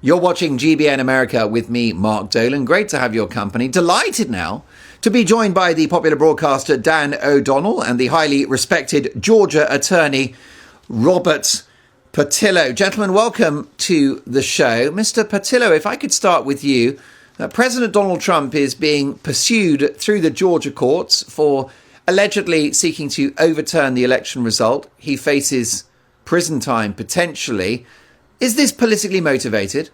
You're watching GBN America with me, Mark Dolan. Great to have your company. Delighted now to be joined by the popular broadcaster Dan O'Donnell and the highly respected Georgia attorney Robert Portillo. Gentlemen, welcome to the show. Mr. Portillo, if I could start with you. President Donald Trump is being pursued through the Georgia courts for allegedly seeking to overturn the election result. He faces prison time potentially. Is this politically motivated?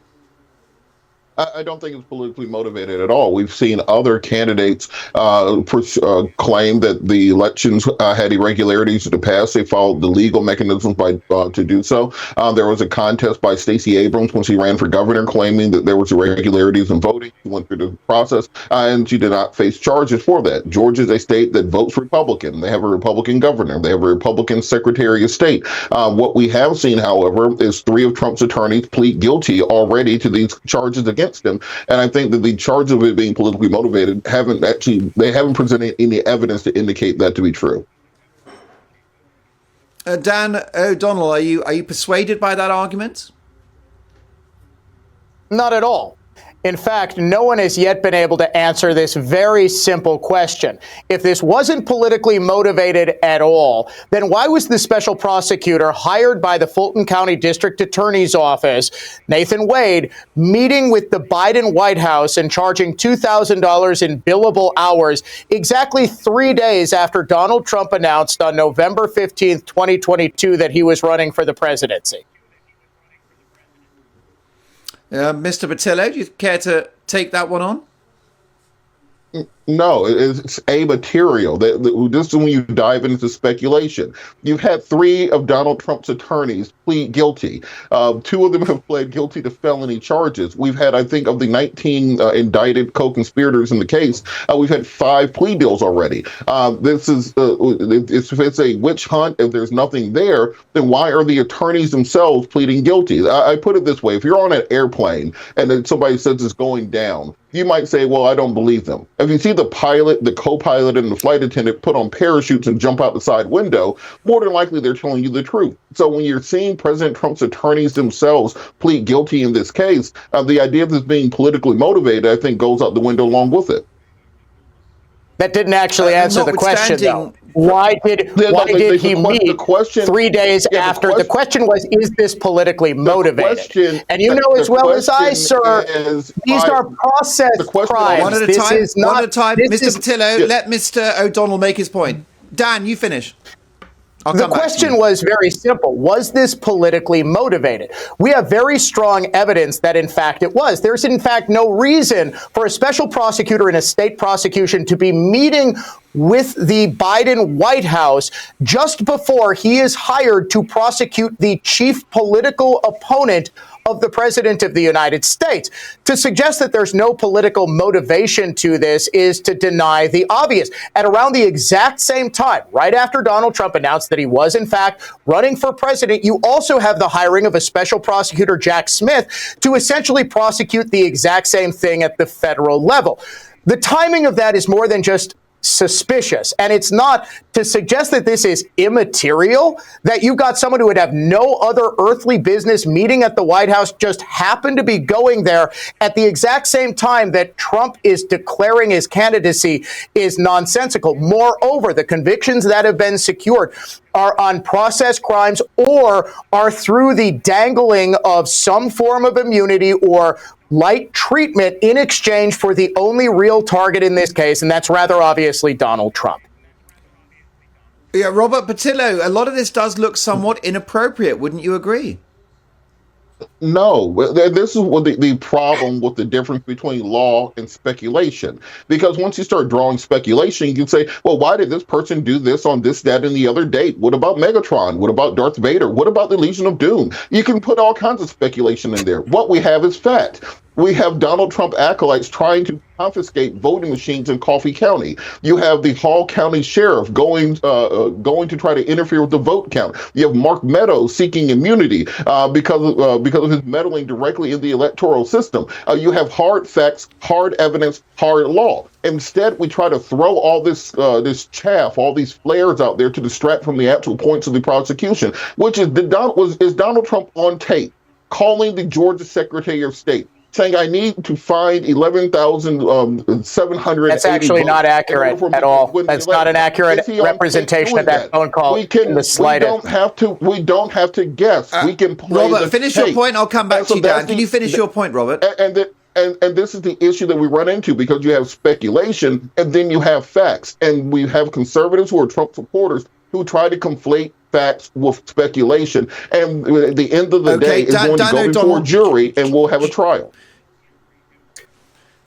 I don't think it's politically motivated at all. We've seen other candidates claim that the elections had irregularities in the past. They followed the legal mechanisms to do so. There was a contest by Stacey Abrams when she ran for governor claiming that there was irregularities in voting. She went through the process and she did not face charges for that. Georgia is a state that votes Republican. They have a Republican governor. They have a Republican Secretary of State. What we have seen, however, is 3 of Trump's attorneys plead guilty already to these charges against him, and I think that the charge of it being politically motivated haven't presented any evidence to indicate that to be true. Dan O'Donnell, are you persuaded by that argument? Not at all. In fact, no one has yet been able to answer this very simple question. If this wasn't politically motivated at all, then why was the special prosecutor hired by the Fulton County District Attorney's Office, Nathan Wade, meeting with the Biden White House and charging $2,000 in billable hours exactly 3 days after Donald Trump announced on November 15th, 2022, that he was running for the presidency? Mr. Portillo, do you care to take that one on? No, it's amaterial. This is when you dive into speculation. You've had 3 of Donald Trump's attorneys plead guilty. 2 of them have pled guilty to felony charges. We've had, I think, of the 19 indicted co-conspirators in the case, we've had 5 plea deals already. This is, if it's a witch hunt, if there's nothing there, then why are the attorneys themselves pleading guilty? I put it this way. If you're on an airplane and then somebody says it's going down, you might say, well, I don't believe them. If you see the pilot, the co-pilot, and the flight attendant put on parachutes and jump out the side window, more than likely they're telling you the truth. So when you're seeing President Trump's attorneys themselves plead guilty in this case, the idea of this being politically motivated, I think, goes out the window along with it. That didn't actually answer the question, though. Why did he meet 3 days after? The question was, is this politically motivated? And you know as well as I, sir, these are process crimes. One at a time. Mr. Portillo, let Mr. O'Donnell make his point. Dan, you finish. The question was very simple. Was this politically motivated? We have very strong evidence that, in fact, it was. There's, in fact, no reason for a special prosecutor in a state prosecution to be meeting with the Biden White House just before he is hired to prosecute the chief political opponent of the President of the United States. To suggest that there's no political motivation to this is to deny the obvious. At around the exact same time, right after Donald Trump announced that he was, in fact, running for president, you also have the hiring of a special prosecutor, Jack Smith, to essentially prosecute the exact same thing at the federal level. The timing of that is more than just suspicious. And it's not to suggest that this is immaterial, that you've got someone who would have no other earthly business meeting at the White House just happened to be going there at the exact same time that Trump is declaring his candidacy is nonsensical. Moreover, the convictions that have been secured are on process crimes or are through the dangling of some form of immunity or light treatment in exchange for the only real target in this case, and that's rather obviously Donald Trump. Yeah, Robert Portillo, a lot of this does look somewhat inappropriate, wouldn't you agree? No, this is what the problem with the difference between law and speculation. Because once you start drawing speculation, you can say, well, why did this person do this on this, that, and the other date? What about Megatron? What about Darth Vader? What about the Legion of Doom? You can put all kinds of speculation in there. What we have is fact. We have Donald Trump acolytes trying to confiscate voting machines in Coffee County. You have the Hall County Sheriff going to try to interfere with the vote count. You have Mark Meadows seeking immunity because of his meddling directly in the electoral system. You have hard facts, hard evidence, hard law. Instead, we try to throw all this chaff, all these flares out there to distract from the actual points of the prosecution, which is Donald Trump on tape calling the Georgia Secretary of State, saying I need to find 11,780 That's actually not accurate at all. That's not an accurate representation of that phone call in the slightest. We don't have to guess. We can play Robert, finish your point. I'll come back to you, Dan. Can you finish your point, Robert? And this is the issue that we run into, because you have speculation and then you have facts. And we have conservatives who are Trump supporters who try to conflate facts with speculation. And at the end of the day, it's going to go before a jury and we'll have a trial.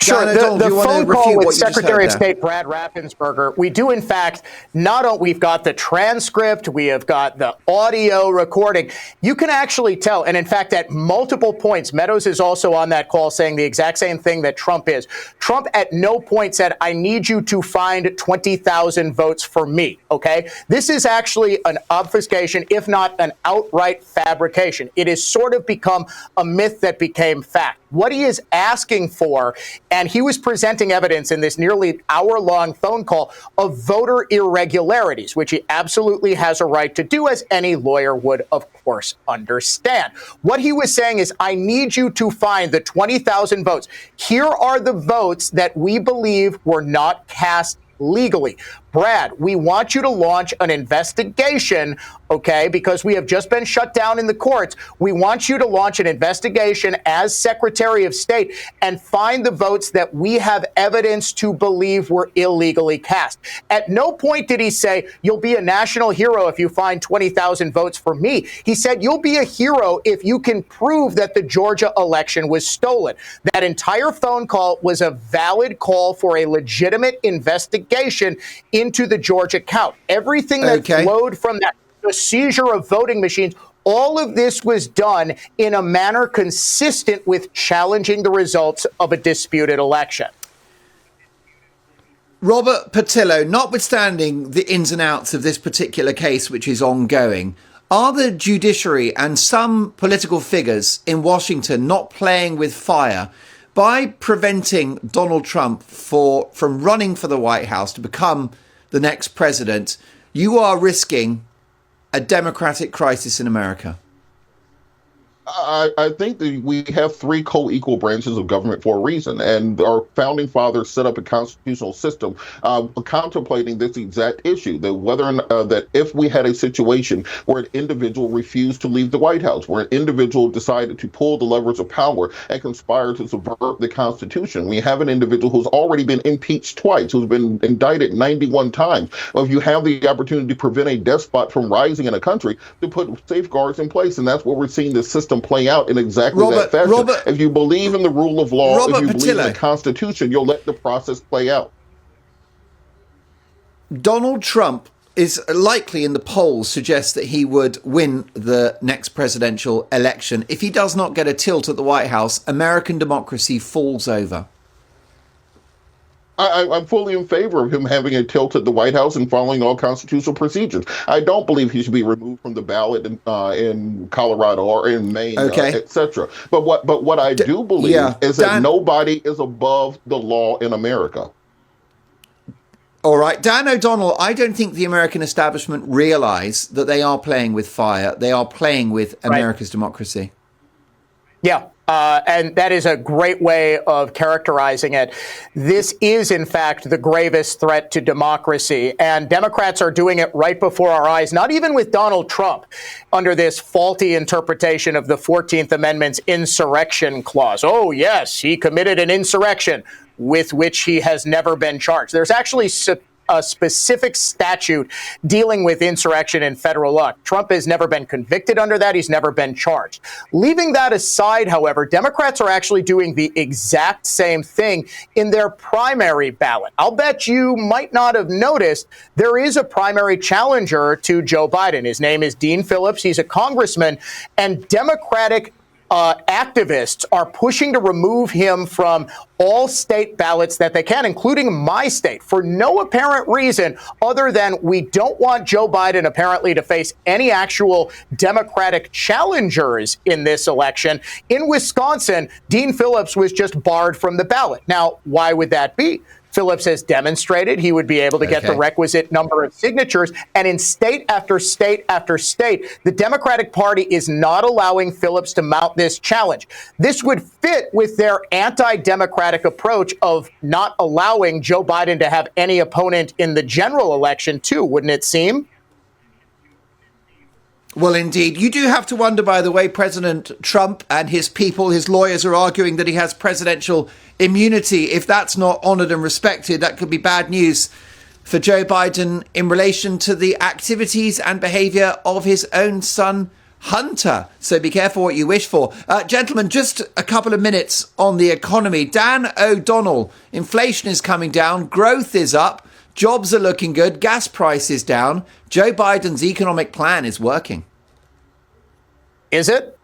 Sure. The phone call with Secretary of State Brad Raffensperger, we do, in fact, we've got the transcript, we have got the audio recording. You can actually tell. And in fact, at multiple points, Meadows is also on that call saying the exact same thing that Trump is. Trump at no point said, I need you to find 20,000 votes for me. OK, this is actually an obfuscation, if not an outright fabrication. It has sort of become a myth that became fact. What he is asking for, and he was presenting evidence in this nearly hour-long phone call of voter irregularities, which he absolutely has a right to do, as any lawyer would, of course, understand. What he was saying is, I need you to find the 20,000 votes. Here are the votes that we believe were not cast legally. Brad, we want you to launch an investigation, okay, because we have just been shut down in the courts. We want you to launch an investigation as Secretary of State and find the votes that we have evidence to believe were illegally cast. At no point did he say, you'll be a national hero if you find 20,000 votes for me. He said, you'll be a hero if you can prove that the Georgia election was stolen. That entire phone call was a valid call for a legitimate investigation into the Georgia count. Everything that flowed from that, the seizure of voting machines, all of this was done in a manner consistent with challenging the results of a disputed election. Robert Portillo, notwithstanding the ins and outs of this particular case, which is ongoing, are the judiciary and some political figures in Washington not playing with fire by preventing Donald Trump from running for the White House to become the next president? You are risking a democratic crisis in America. I think that we have three co-equal branches of government for a reason, and our founding fathers set up a constitutional system contemplating this exact issue, that whether or not, that if we had a situation where an individual refused to leave the White House, where an individual decided to pull the levers of power and conspire to subvert the Constitution, we have an individual who's already been impeached twice, who's been indicted 91 times. Well, if you have the opportunity to prevent a despot from rising in a country, to put safeguards in place, and that's what we're seeing the system play out in exactly that fashion. If you believe in the rule of law, if you believe in the Constitution, you'll let the process play out. Donald Trump is likely in the polls suggests that he would win the next presidential election. If he does not get a tilt at the White House, American democracy falls over. I'm fully in favor of him having a tilt at the White House and following all constitutional procedures. I don't believe he should be removed from the ballot in Colorado or in Maine, etc. But what I do believe is that nobody is above the law in America. All right. Dan O'Donnell, I don't think the American establishment realize that they are playing with fire. They are playing with America's democracy. Yeah. And that is a great way of characterizing it. This is, in fact, the gravest threat to democracy. And Democrats are doing it right before our eyes, not even with Donald Trump, under this faulty interpretation of the 14th Amendment's insurrection clause. Oh, yes, he committed an insurrection with which he has never been charged. There's actually a specific statute dealing with insurrection in federal law. Trump has never been convicted under that. He's never been charged. Leaving that aside, however, Democrats are actually doing the exact same thing in their primary ballot. I'll bet you might not have noticed there is a primary challenger to Joe Biden. His name is Dean Phillips. He's a congressman, and Democratic activists are pushing to remove him from all state ballots that they can, including my state, for no apparent reason other than we don't want Joe Biden apparently to face any actual Democratic challengers in this election. In Wisconsin, Dean Phillips was just barred from the ballot. Now, why would that be? Phillips has demonstrated he would be able to get the requisite number of signatures. And in state after state after state, the Democratic Party is not allowing Phillips to mount this challenge. This would fit with their anti-democratic approach of not allowing Joe Biden to have any opponent in the general election, too, wouldn't it seem? Well, indeed. You do have to wonder, by the way, President Trump and his people, his lawyers are arguing that he has presidential immunity. If that's not honoured and respected, that could be bad news for Joe Biden in relation to the activities and behaviour of his own son, Hunter. So be careful what you wish for. Gentlemen, just a couple of minutes on the economy. Dan O'Donnell, inflation is coming down, growth is up. Jobs are looking good. Gas prices down. Joe Biden's economic plan is working. Is it?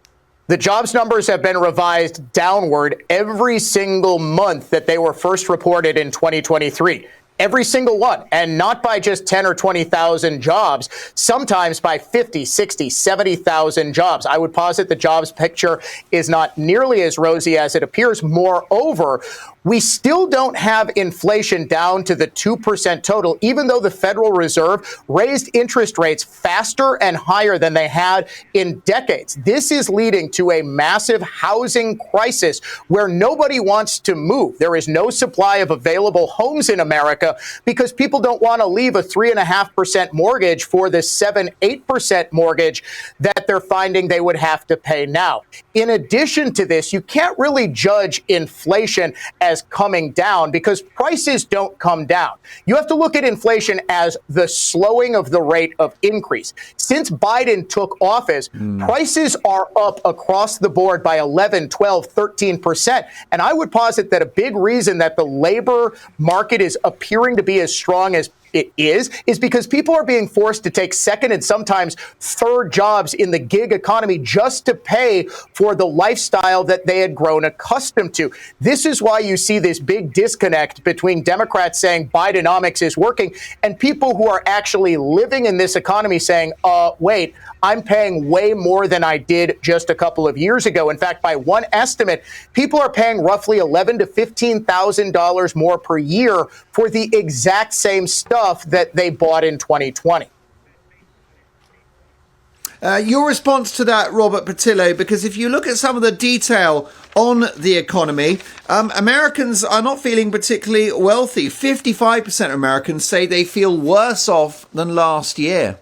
The jobs numbers have been revised downward every single month that they were first reported in 2023. Every single one, and not by just 10 or 20,000 jobs, sometimes by 50, 60, 70,000 jobs. I would posit the jobs picture is not nearly as rosy as it appears. Moreover, we still don't have inflation down to the 2% total, even though the Federal Reserve raised interest rates faster and higher than they had in decades. This is leading to a massive housing crisis where nobody wants to move. There is no supply of available homes in America because people don't want to leave a 3.5% mortgage for the 7-8% mortgage that they're finding they would have to pay now. In addition to this, you can't really judge inflation as coming down because prices don't come down. You have to look at inflation as the slowing of the rate of increase. Since Biden took office, prices are up across the board by 11, 12, 13%. And I would posit that a big reason that the labor market is appearing to be as strong as it is because people are being forced to take second and sometimes third jobs in the gig economy just to pay for the lifestyle that they had grown accustomed to. This is why you see this big disconnect between Democrats saying Bidenomics is working and people who are actually living in this economy saying, wait, I'm paying way more than I did just a couple of years ago. In fact, by one estimate, people are paying roughly $11,000 to $15,000 more per year for the exact same stuff that they bought in 2020. Your response to that, Robert Portillo, because if you look at some of the detail on the economy, Americans are not feeling particularly wealthy. 55% of Americans say they feel worse off than last year.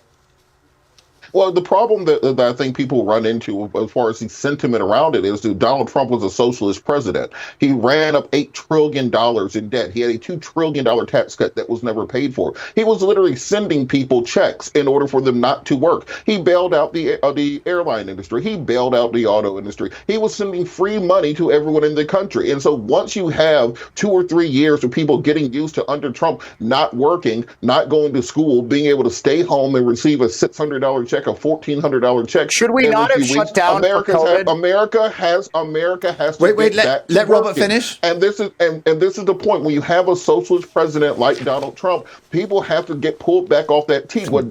Well, the problem that I think people run into as far as the sentiment around it is that Donald Trump was a socialist president. He ran up $8 trillion in debt. He had a $2 trillion tax cut that was never paid for. He was literally sending people checks in order for them not to work. He bailed out the airline industry. He bailed out the auto industry. He was sending free money to everyone in the country. And so once you have 2 or 3 years of people getting used to under Trump not working, not going to school, being able to stay home and receive a $600 check, a $1,400 check. Should we not have shut down for COVID? America has to let Robert finish. And this is the point. When you have a socialist president like Donald Trump, people have to get pulled back off that tee. What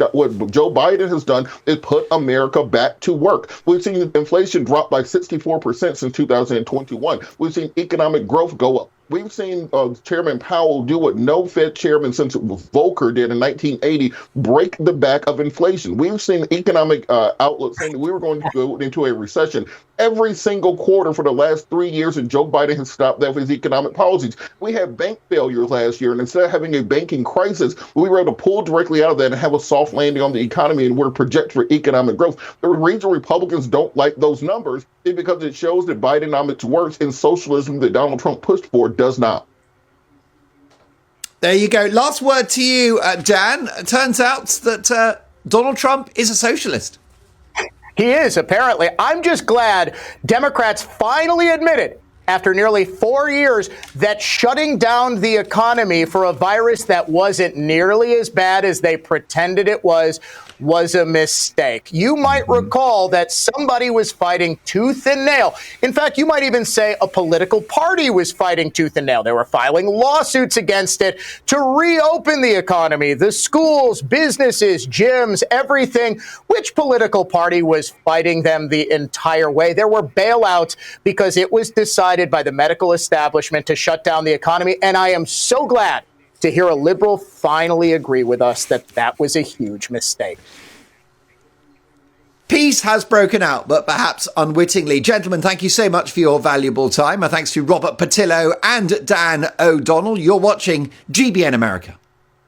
Joe Biden has done is put America back to work. We've seen inflation drop by 64% since 2021. We've seen economic growth go up. We've seen Chairman Powell do what no Fed chairman since Volcker did in 1980, break the back of inflation. We've seen economic outlooks saying that we were going to go into a recession every single quarter for the last 3 years, and Joe Biden has stopped that with his economic policies. We had bank failures last year, and instead of having a banking crisis, we were able to pull directly out of that and have a soft landing on the economy, and we're projected for economic growth. The reason Republicans don't like those numbers is because it shows that Bidenomics works and socialism that Donald Trump pushed for does not. There you go. Last word to you, Dan. It turns out that Donald Trump is a socialist. He is, apparently. I'm just glad Democrats finally admitted, after nearly 4 years, that shutting down the economy for a virus that wasn't nearly as bad as they pretended it was was a mistake. You might recall that somebody was fighting tooth and nail. In fact, you might even say a political party was fighting tooth and nail. They were filing lawsuits against it to reopen the economy, the schools, businesses, gyms, everything. Which political party was fighting them the entire way? There were bailouts because it was decided by the medical establishment to shut down the economy. And I am so glad to hear a liberal finally agree with us that that was a huge mistake. Peace has broken out, but perhaps unwittingly. Gentlemen, thank you so much for your valuable time. My thanks to Robert Portillo and Dan O'Donnell. You're watching GBN America.